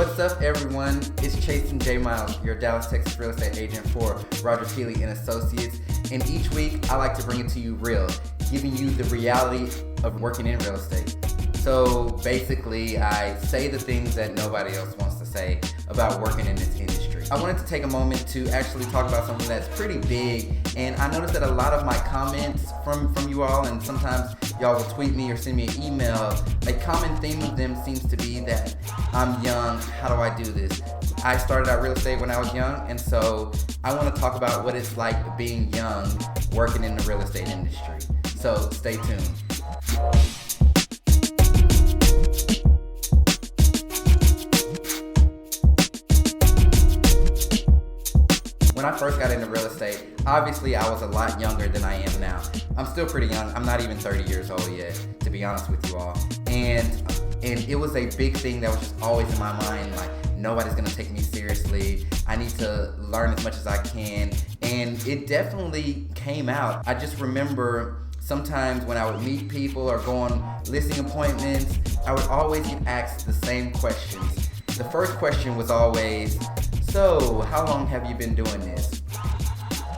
What's up, everyone? It's Chastin J. Miles, your Dallas, Texas real estate agent for Roger Keeley and Associates. And each week, I like to bring it to you real, giving you the reality of working in real estate. So basically, I say the things that nobody else wants to say about working in this industry. I wanted to take a moment to actually talk about something that's pretty big, and I noticed that a lot of my comments from you all, and sometimes y'all will tweet me or send me an email, a common theme of them seems to be that I'm young, how do I do this? I started out real estate when I was young, and so I want to talk about what it's like being young, working in the real estate industry. So stay tuned. When I first got into real estate, obviously I was a lot younger than I am now. I'm still pretty young. I'm not even 30 years old yet, to be honest with you all. And it was a big thing that was just always in my mind, like, nobody's gonna take me seriously. I need to learn as much as I can. And it definitely came out. I just remember sometimes when I would meet people or go on listing appointments, I would always get asked the same questions. The first question was always, so how long have you been doing this?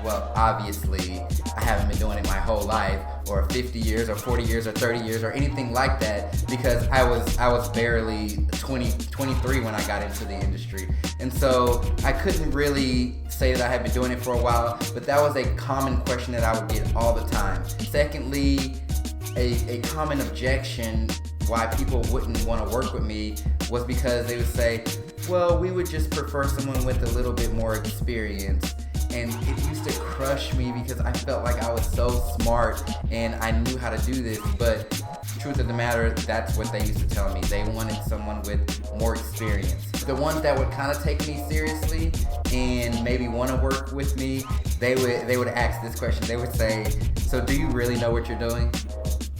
Well, obviously, I haven't been doing it my whole life, or 50 years, or 40 years, or 30 years, or anything like that, because I was barely 23 when I got into the industry. And so I couldn't really say that I had been doing it for a while, but that was a common question that I would get all the time. Secondly, a common objection why people wouldn't want to work with me was because they would say, well, we would just prefer someone with a little bit more experience. And it used to crush me because I felt like I was so smart and I knew how to do this. But truth of the matter, that's what they used to tell me. They wanted someone with more experience. The ones that would kind of take me seriously and maybe want to work with me, they would ask this question. They would say, so do you really know what you're doing?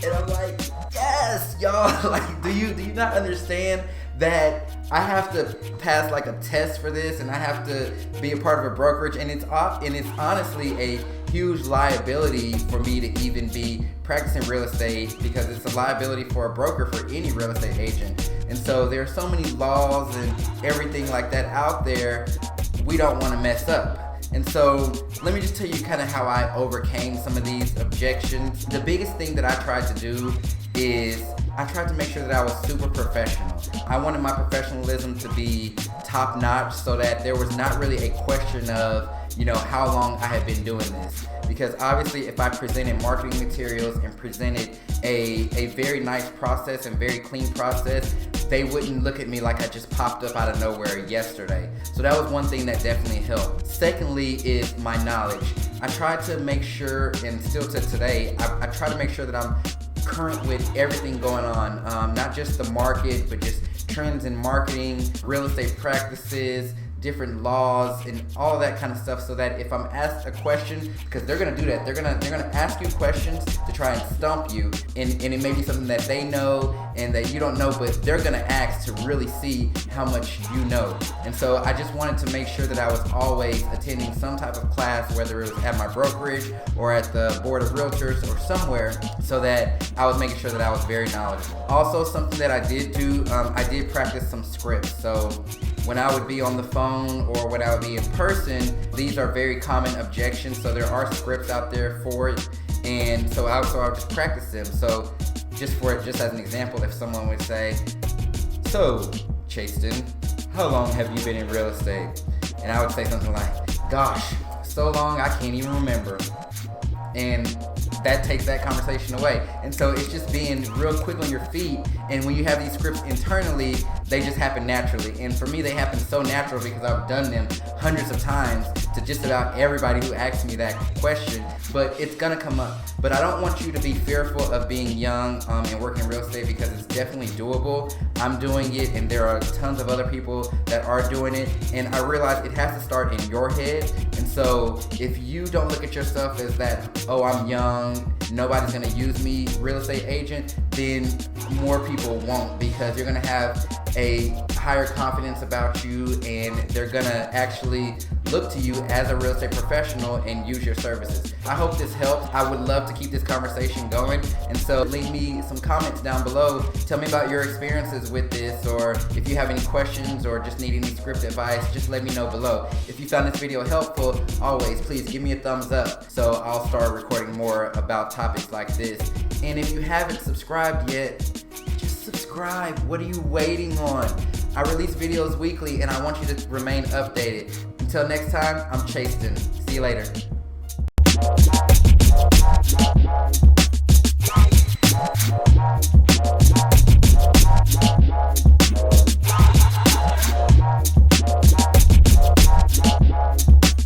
And I'm like, yes, y'all. Like, do you not understand that I have to pass like a test for this, and I have to be a part of a brokerage, and it's honestly a huge liability for me to even be practicing real estate, because it's a liability for a broker, for any real estate agent. And so there are so many laws and everything like that out there, we don't want to mess up. And so let me just tell you kind of how I overcame some of these objections. The biggest thing that I tried to do is I tried to make sure that I was super professional. I wanted my professionalism to be top notch so that there was not really a question of, how long I had been doing this. Because obviously if I presented marketing materials and presented a very nice process and very clean process, they wouldn't look at me like I just popped up out of nowhere yesterday. So that was one thing that definitely helped. Secondly is my knowledge. I tried to make sure, and still to today, I try to make sure that I'm current with everything going on, not just the market, but just trends in marketing, real estate practices, different laws, and all that kind of stuff, so that if I'm asked a question, because they're gonna do that, they're gonna ask you questions to try and stump you, and it may be something that they know and that you don't know, but they're gonna ask to really see how much you know. And so I just wanted to make sure that I was always attending some type of class, whether it was at my brokerage or at the board of realtors or somewhere, so that I was making sure that I was very knowledgeable. Also, something that I did do, I did practice some scripts. So when I would be on the phone or when I would be in person, these are very common objections. So there are scripts out there for it. And so I would just practice them. So just as an example, if someone would say, so Chastin, how long have you been in real estate? And I would say something like, gosh, so long I can't even remember. And that takes that conversation away. And so it's just being real quick on your feet. And when you have these scripts internally, they just happen naturally. And for me, they happen so natural because I've done them hundreds of times to just about everybody who asks me that question. But it's gonna come up. But I don't want you to be fearful of being young and working in real estate, because it's definitely doable. I'm doing it, and there are tons of other people that are doing it. And I realize it has to start in your head. And so if you don't look at yourself as that, oh, I'm young, nobody's gonna use me, real estate agent, then more people won't, because you're gonna have a higher confidence about you, and they're gonna actually look to you as a real estate professional and use your services. I hope this helps. I would love to keep this conversation going, and so leave me some comments down below. Tell me about your experiences with this, or if you have any questions or just need any script advice, just let me know below. If you found this video helpful, always please give me a thumbs up so I'll start recording more about topics like this. And if you haven't subscribed yet, just subscribe. What are you waiting on? I release videos weekly and I want you to remain updated. Until next time, I'm Chastin. See you later.